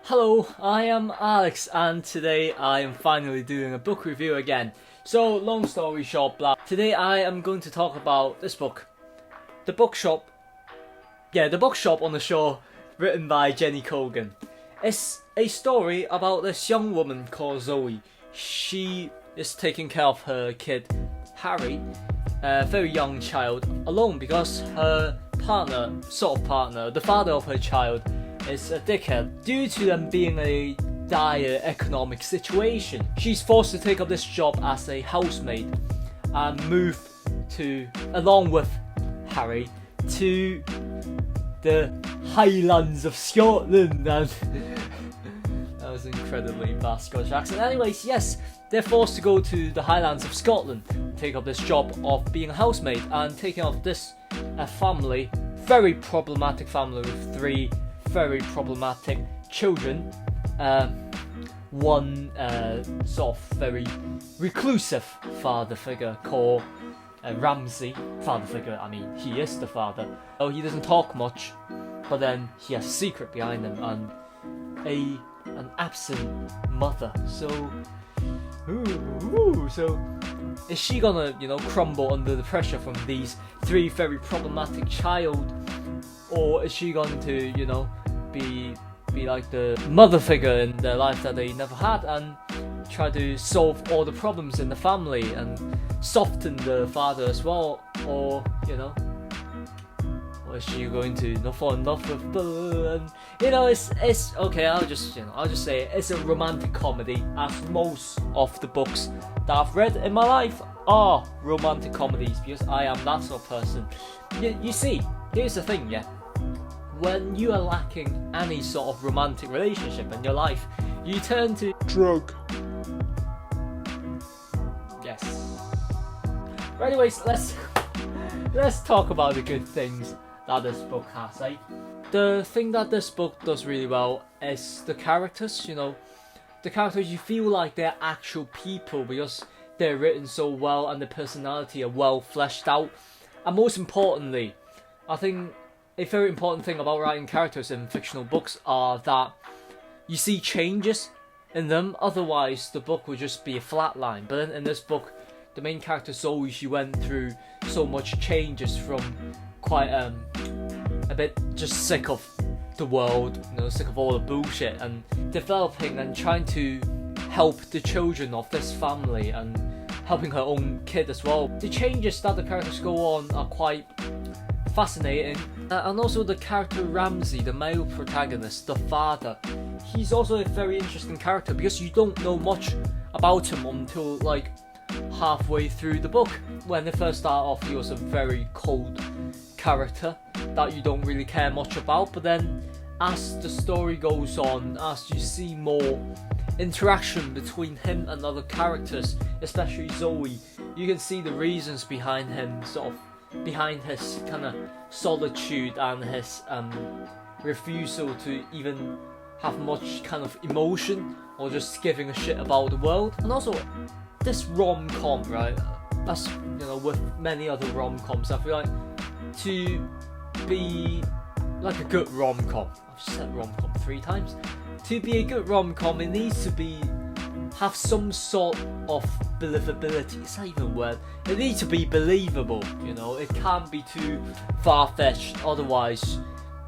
Hello, I am Alex and today I am finally doing a book review again. So, long story short, blah. Today I am going to talk about this book. The Bookshop. Yeah, The Bookshop on the Shore, written by Jenny Colgan. It's a story about this young woman called Zoe. She is taking care of her kid, Harry, a very young child, alone because her partner, the father of her child, is a dickhead. Due to them being a dire economic situation, she's forced to take up this job as a housemaid and move along with Harry, to the Highlands of Scotland. And that was an incredibly bad Scottish accent. Anyways, yes, they're forced to go to the Highlands of Scotland, take up this job of being a housemaid and taking off this family, very problematic family with three very problematic children. One sort of very reclusive father figure called Ramsey. Father figure, I mean, he is the father. Oh, he doesn't talk much, but then he has a secret behind him and an absent mother. So, so is she gonna, crumble under the pressure from these three very problematic child, or is she going to, be like the mother figure in their life that they never had and try to solve all the problems in the family and soften the father as well, or or is she going to not fall in love with Boo? And it's okay. I'll just say it's a romantic comedy, as most of the books that I've read in my life are romantic comedies, because I am that sort of person. You see, here's the thing, yeah. When you are lacking any sort of romantic relationship in your life, you turn to drug. Yes. But anyways, let's talk about the good things that this book has. The thing that this book does really well is the characters. The characters, you feel like they're actual people because they're written so well and the personality are well fleshed out. And most importantly, I think a very important thing about writing characters in fictional books are that you see changes in them. Otherwise, the book would just be a flat line. But in this book, the main character Zoe, she went through so much changes from quite a bit just sick of the world, sick of all the bullshit, and developing and trying to help the children of this family and helping her own kid as well. The changes that the characters go on are quite fascinating. And also the character Ramsey, the male protagonist, the father, he's also a very interesting character because you don't know much about him until like halfway through the book. When they first start off, he was a very cold character that you don't really care much about, but then as the story goes on, as you see more interaction between him and other characters, especially Zoe, you can see the reasons behind him, behind his kind of solitude and his refusal to even have much kind of emotion or just giving a shit about the world. And also this rom-com, right, as with many other rom-coms, I feel like to be like a good rom-com, I've said rom-com 3 times, to be a good rom-com, it needs to have some sort of believability. It's not even a word. It needs to be believable, it can't be too far-fetched, otherwise,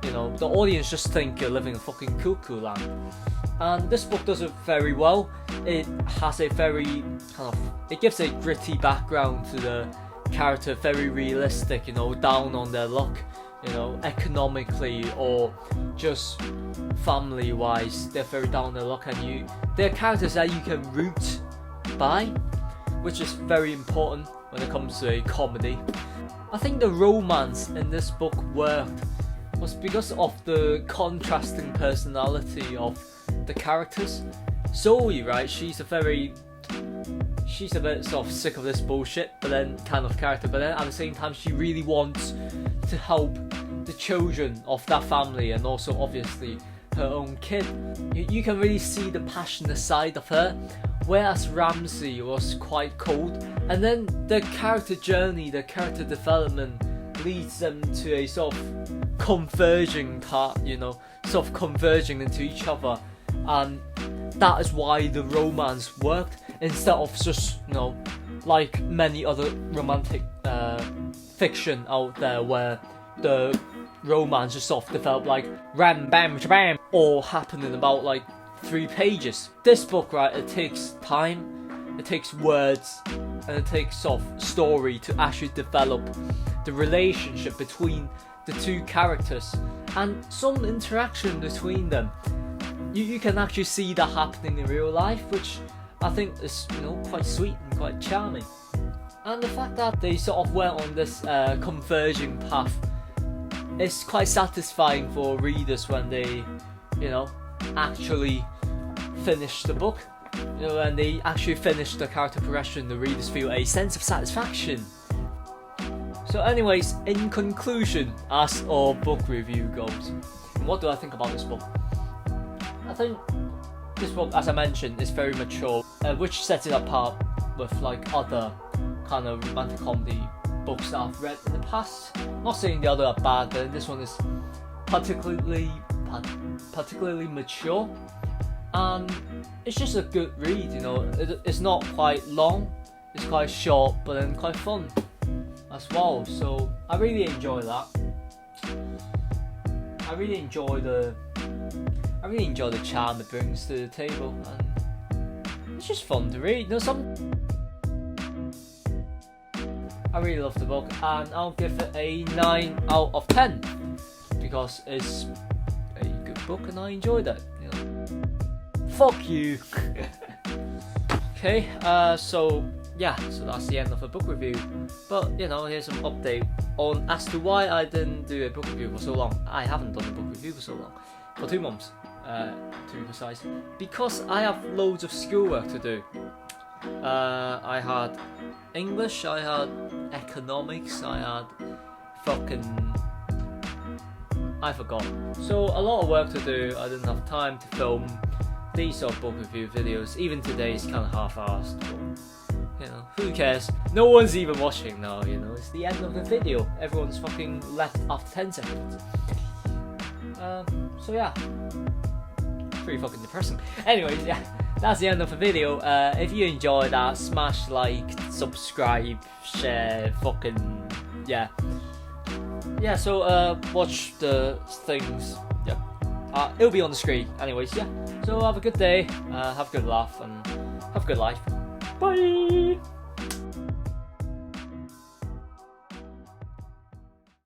the audience just think you're living in fucking cuckoo land. And this book does it very well. It has a very it gives a gritty background to the character, very realistic, down on their luck, economically or just family wise, they're very down on their luck, and they're characters that you can root by, which is very important when it comes to a comedy. I think the romance in this book worked was because of the contrasting personality of the characters. Zoe, right, she's a bit sort of sick of this bullshit, but then kind of character, but then at the same time she really wants to help the children of that family and also obviously her own kid. You can really see the passionate side of her, whereas Ramsey was quite cold. And then the character journey, the character development leads them to a sort of converging part, converging into each other and that is why the romance worked, instead of just, you know, like many other romantic fiction out there where the romance just sort of developed like ram bam bam, all happen in about like 3 pages. This book, right, it takes time, it takes words, and it takes sort of story to actually develop the relationship between the 2 characters and some interaction between them. You can actually see that happening in real life, which I think is, you know, quite sweet and quite charming. And the fact that they sort of went on this converging path is quite satisfying for readers when they, you know, actually finish the book. You know, when they actually finish the character progression, the readers feel a sense of satisfaction. So anyways, in conclusion, as our book review goes, what do I think about this book? I think this book, as I mentioned, is very mature, which sets it apart with like other kind of romantic comedy books that I've read in the past. Not saying the other are bad, but this one is particularly mature, and it's just a good read. You know, it's not quite long, it's quite short, but then quite fun as well. So I really enjoy that. I really enjoy the charm it brings to the table, and it's just fun to read. You know, I really love the book, and I'll give it a 9 out of 10 because it's a good book and I enjoyed it. You know. Fuck you. Okay, so that's the end of the book review. But you know, here's some update on as to why I didn't do a book review for so long. I haven't done a book review for so long, for 2 months, to be precise, because I have loads of schoolwork to do. I had English, I had economics, I had I forgot. So a lot of work to do. I didn't have time to film these sort of book review videos. Even today is kind of half-assed, but you know, who cares? No one's even watching now, you know, it's the end of the video. Everyone's fucking left after 10 seconds. So yeah, pretty fucking depressing. Anyways, yeah, that's the end of the video. If you enjoyed that, smash like, subscribe, share, fucking yeah. Yeah, so watch the things. Yeah, it'll be on the screen. Anyways, yeah. So have a good day, have a good laugh, and have a good life. Bye.